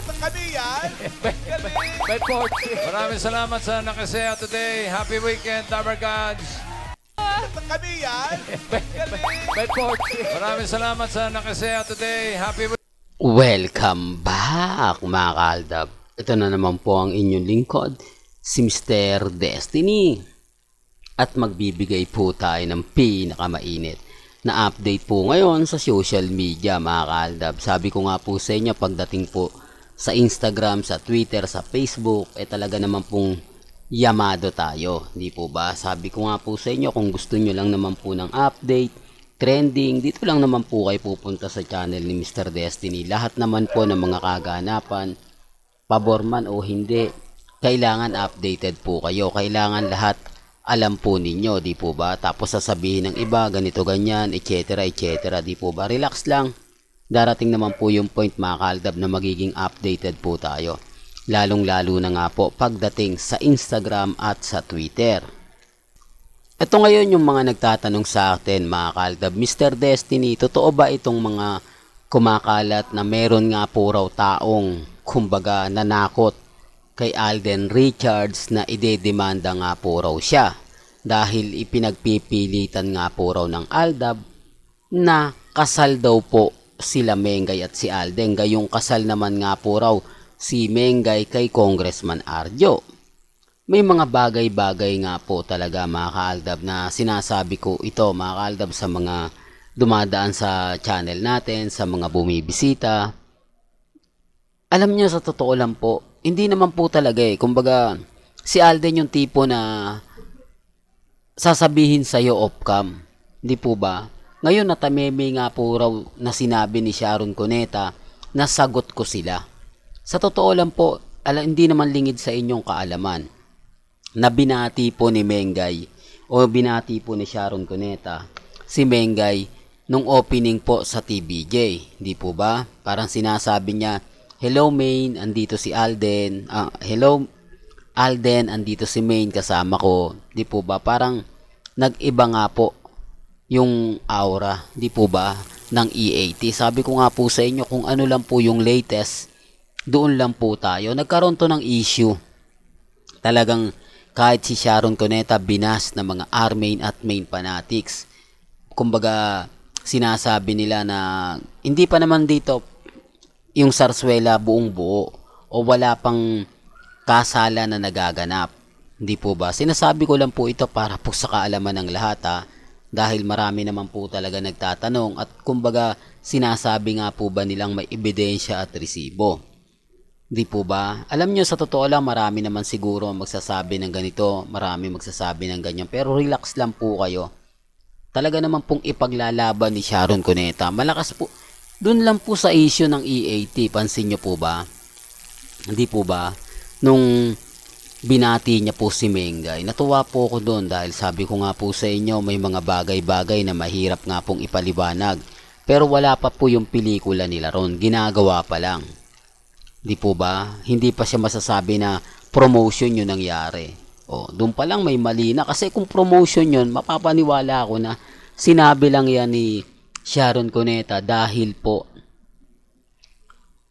Kami yan. Bet 40. Maraming salamat sa nakasaya today. Happy weekend, Dabber Gods. Kami yan. Bet 40. Maraming salamat sa nakasaya today. Happy weekend. Welcome back mga kaaldab. Ito na naman po ang inyong lingkod, si Mr. Destiny. At magbibigay po tayo ng pinakamainit na update po ngayon sa social media mga kaaldab. Sabi ko nga po sa inyo pagdating po sa Instagram, sa Twitter, sa Facebook, talaga naman pong yamado tayo. Hindi po ba? Sabi ko nga po sa inyo kung gusto nyo lang naman po ng update, trending, dito lang naman po kayo pupunta sa channel ni Mr. Destiny. Lahat naman po ng mga kaganapan, pabor man o hindi, kailangan updated po kayo. Kailangan lahat alam po ninyo, di po ba? Tapos sasabihin ng iba, ganito, ganyan, etc. etc. Di po ba? Relax lang. Darating naman po yung point mga kaaldab na magiging updated po tayo. Lalong-lalo na nga po pagdating sa Instagram at sa Twitter. Ito ngayon yung mga nagtatanong sa atin mga kaaldab, Mr. Destiny, totoo ba itong mga kumakalat na meron nga po raw taong kumbaga nanakot kay Alden Richards na idedemanda nga po raw siya dahil ipinagpipilitan nga po raw ng Aldab na kasal daw po sila Mengay at si Alden. Gayong kasal naman nga po raw si Mengay kay Congressman Arjo. May mga bagay-bagay nga po talaga mga kaaldab na sinasabi ko ito mga kaaldab sa mga dumadaan sa channel natin, sa mga bumibisita. Alam niyo sa totoo lang po, hindi naman po talaga kumbaga si Alden yung tipo na sasabihin sa'yo off-cam. Hindi po ba? Ngayon natameme nga po raw na sinabi ni Sharon Cuneta na sagot ko sila. Sa totoo lang po, hindi naman lingid sa inyong kaalaman na binati po ni Mengay o binati po ni Sharon Cuneta si Mengay nung opening po sa TVJ. Hindi po ba? Parang sinasabi niya, hello Maine, andito si Alden. Hello Alden, andito si Maine kasama ko. Di po ba? Parang nag-iba nga po yung aura, di po ba, ng E80. Sabi ko nga po sa inyo kung ano lang po yung latest, doon lang po tayo. Nagkaroon to ng issue. Talagang kahit si Sharon Cuneta binas ng mga R-Main at Main fanatics. Kumbaga sinasabi nila na hindi pa naman dito yung Sarsuela buong buo o wala pang kasala na nagaganap. Hindi po ba? Sinasabi ko lang po ito para po sa kaalaman ng lahat dahil marami naman po talaga nagtatanong at kumbaga sinasabi nga po ba nilang may ebidensya at resibo. Hindi po ba? Alam nyo sa totoo lang marami naman siguro magsasabi ng ganito, marami magsasabi ng ganyan, pero relax lang po kayo. Talaga naman pong ipaglalaban ni Sharon Cuneta. Malakas po. Doon lang po sa issue ng E80, pansin nyo po ba? Hindi po ba? Nung binati niya po si Mengay, natuwa po ako doon dahil sabi ko nga po sa inyo may mga bagay-bagay na mahirap nga pong ipaliwanag. Pero wala pa po yung pelikula nila ron, ginagawa pa lang. Di po ba? Hindi pa siya masasabi na promotion yun nangyari. O, doon pa lang may mali na kasi kung promotion yun, mapapaniwala ako na sinabi lang yan ni Sharon Cuneta dahil po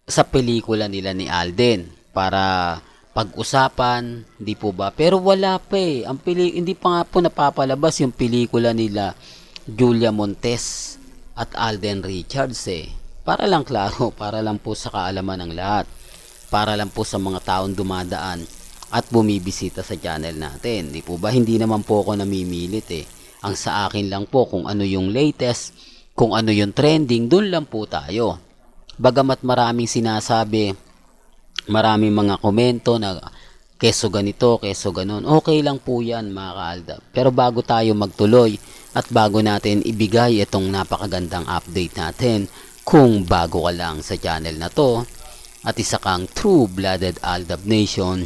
sa pelikula nila ni Alden para pag-usapan, di po ba? Pero wala pa hindi pa nga po napapalabas yung pelikula nila Julia Montes at Alden Richards Para lang klaro, para lang po sa kaalaman ng lahat. Para lang po sa mga taong dumadaan at bumibisita sa channel natin. Di po ba? Hindi naman po ako namimilit Ang sa akin lang po kung ano yung latest, kung ano yung trending, doon lang po tayo. Bagamat maraming sinasabi, maraming mga komento na keso ganito, keso ganon. Okay lang po yan mga kaaldab. Pero bago tayo magtuloy at bago natin ibigay itong napakagandang update natin, kung bago ka lang sa channel na to at isa kang true-blooded Aldab Nation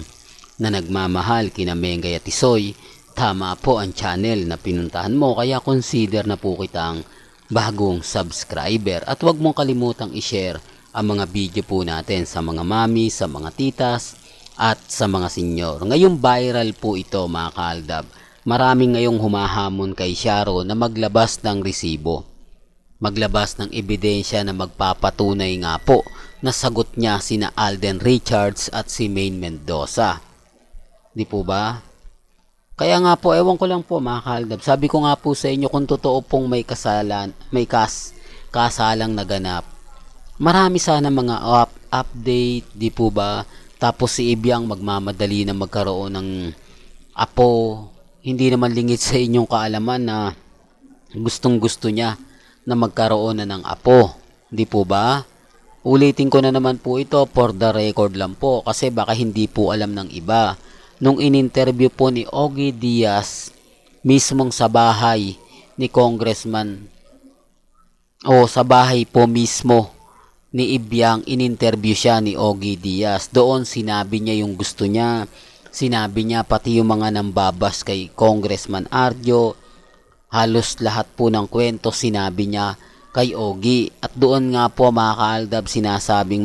na nagmamahal kina Mengay at Tisoy, tama po ang channel na pinuntahan mo kaya consider na po kitang bagong subscriber at huwag mong kalimutang i-share ang mga video po natin sa mga mami, sa mga titas at sa mga senyor. Ngayong viral po ito mga kaaldab. Maraming ngayong humahamon kay Sharon na maglabas ng resibo. Maglabas ng ebidensya na magpapatunay nga po nasagot niya sina Alden Richards at si Maine Mendoza. Di po ba? Kaya nga po, ewan ko lang po mga kaaldab. Sabi ko nga po sa inyo, kung totoo pong may kasalang naganap, marami sana mga update, di po ba? Tapos si Ibiang magmamadali na magkaroon ng apo. Hindi naman lingid sa inyong kaalaman na gustong gusto niya na magkaroon na ng apo. Di po ba? Ulitin ko na naman po ito for the record lang po kasi baka hindi po alam ng iba. Nung in-interview po ni Ogie Diaz mismong sa bahay ni Congressman o sa bahay po mismo ni Ibiang, in-interview siya ni Ogie Diaz. Doon sinabi niya yung gusto niya. Sinabi niya pati yung mga nambabas kay Congressman Arjo. Halos lahat po ng kwento sinabi niya kay Ogie. At doon nga po mga kaaldab sinasabing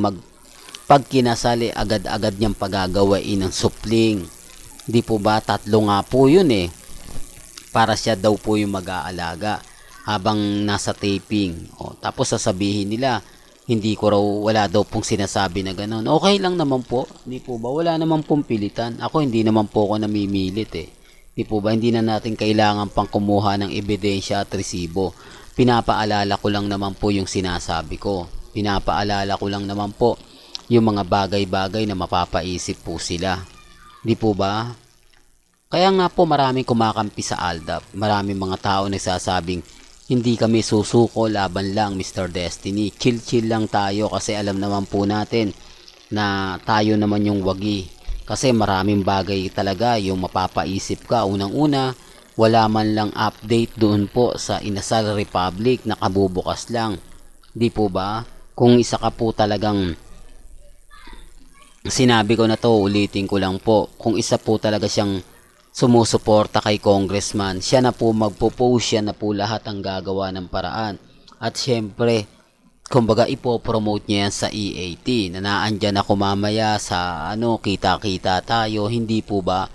pag kinasali agad-agad niyang pagagawain ng supling. Di po ba? 3 nga po yun eh. Para siya daw po yung mag-aalaga habang nasa taping. O, tapos sasabihin nila, wala daw pong sinasabi na gano'n. Okay lang naman po. Di po ba? Wala naman pong pilitan. Ako hindi naman po ako namimilit eh. Di po ba? Hindi na natin kailangan pang kumuha ng ebidensya at resibo. Pinapaalala ko lang naman po yung sinasabi ko. Pinapaalala ko lang naman po yung mga bagay-bagay na mapapaisip po sila. Di po ba? Kaya nga po maraming kumakampi sa ALDAP. Maraming mga tao nagsasabing, hindi kami susuko, laban lang Mr. Destiny. Chill-chill lang tayo kasi alam naman po natin na tayo naman yung wagi. Kasi maraming bagay talaga yung mapapaisip ka. Unang-una, wala man lang update doon po sa Inasal Republic na kabubukas lang. Di po ba? Kung isa ka po talagang sinabi ko na to, ulitin ko lang po. Kung isa po talaga siyang sumusuporta kay Congressman, siya na po magpo-post, siya na po lahat ang gagawa ng paraan. At syempre, kumbaga ipopromote niya yan sa EAT. Na naandyan ako mamaya sa kita-kita tayo. Hindi po ba?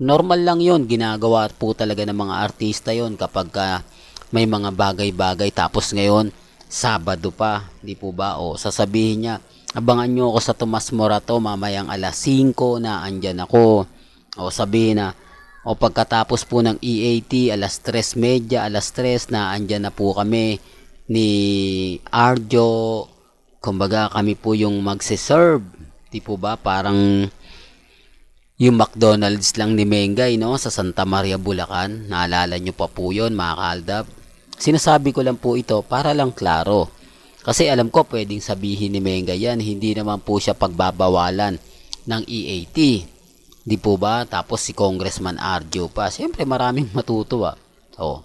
Normal lang yon, ginagawa po talaga ng mga artista yon kapag may mga bagay-bagay. Tapos ngayon, Sabado pa, di po ba? O sasabihin niya, abangan nyo ako sa Tomas Morato mamayang alas 5 na andyan ako. O sabihin na, o pagkatapos po ng EAT, alas 3:30, alas 3 na andyan na po kami ni Arjo. Kumbaga kami po yung magsiserve. Di po ba? Parang yung McDonald's lang ni Mengay, no? Sa Santa Maria, Bulacan. Naalala nyo pa po yun, mga kaaldab. Sinasabi ko lang po ito para lang klaro. Kasi alam ko pwedeng sabihin ni Mengay yan, hindi naman po siya pagbabawalan ng EAT. Di po ba? Tapos si Congressman Arjo pa. Siyempre maraming matutuwa. O,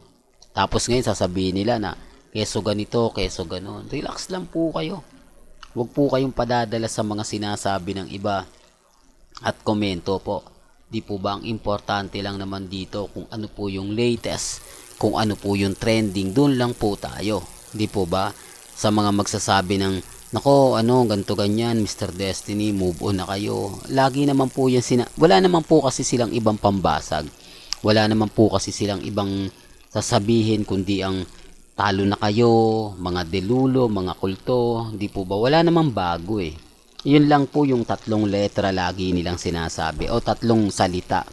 tapos ngayon sasabihin nila na keso ganito, keso ganon. Relax lang po kayo. Huwag po kayong padadala sa mga sinasabi ng iba at komento po. Di po ba ang importante lang naman dito kung ano po yung latest, kung ano po yung trending, doon lang po tayo. Di po ba? Sa mga magsasabi ng, nako, ganto ganyan, Mr. Destiny, move on na kayo. Lagi naman po yan wala naman po kasi silang ibang pambasag. Wala naman po kasi silang ibang sasabihin kundi ang talo na kayo, mga delulo, mga kulto. Di po ba? Wala namang bago eh. Yun lang po yung 3 letra lagi nilang sinasabi o 3 salita.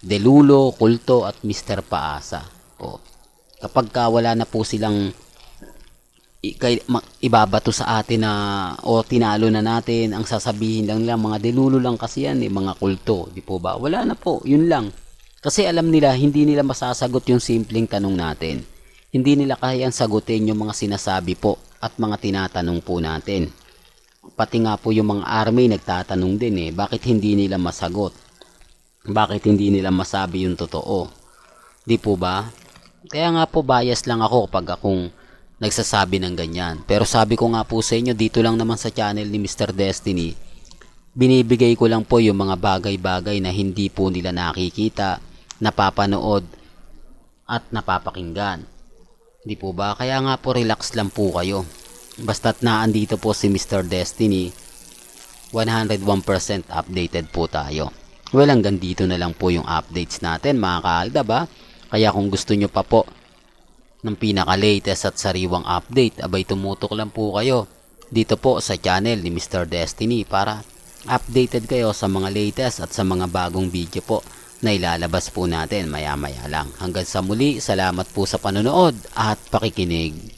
Delulo, kulto at Mr. Paasa. O, kapag wala na po silang ibabato sa atin na o tinalo na natin, ang sasabihin lang nila mga delulo lang kasi yan mga kulto, di po ba? Wala na po, yun lang. Kasi alam nila hindi nila masasagot yung simpleng tanong natin. Hindi nila kayang sagutin yung mga sinasabi po at mga tinatanong po natin. Pati nga po yung mga army nagtatanong din bakit hindi nila masagot? Bakit hindi nila masabi yung totoo? Di po ba? Kaya nga po bias lang ako pag akong nagsasabi ng ganyan. Pero sabi ko nga po sa inyo, dito lang naman sa channel ni Mr. Destiny, binibigay ko lang po yung mga bagay-bagay na hindi po nila nakikita, napapanood, at napapakinggan. Di po ba? Kaya nga po relax lang po kayo. Basta't naandito po si Mr. Destiny, 101% updated po tayo. Well, hanggang dito na lang po yung updates natin mga kaalda ba? Kaya kung gusto nyo pa po ng pinaka-latest at sariwang update, abay tumutok lang po kayo dito po sa channel ni Mr. Destiny para updated kayo sa mga latest at sa mga bagong video po na ilalabas po natin maya-maya lang. Hanggang sa muli, salamat po sa panonood at pakikinig.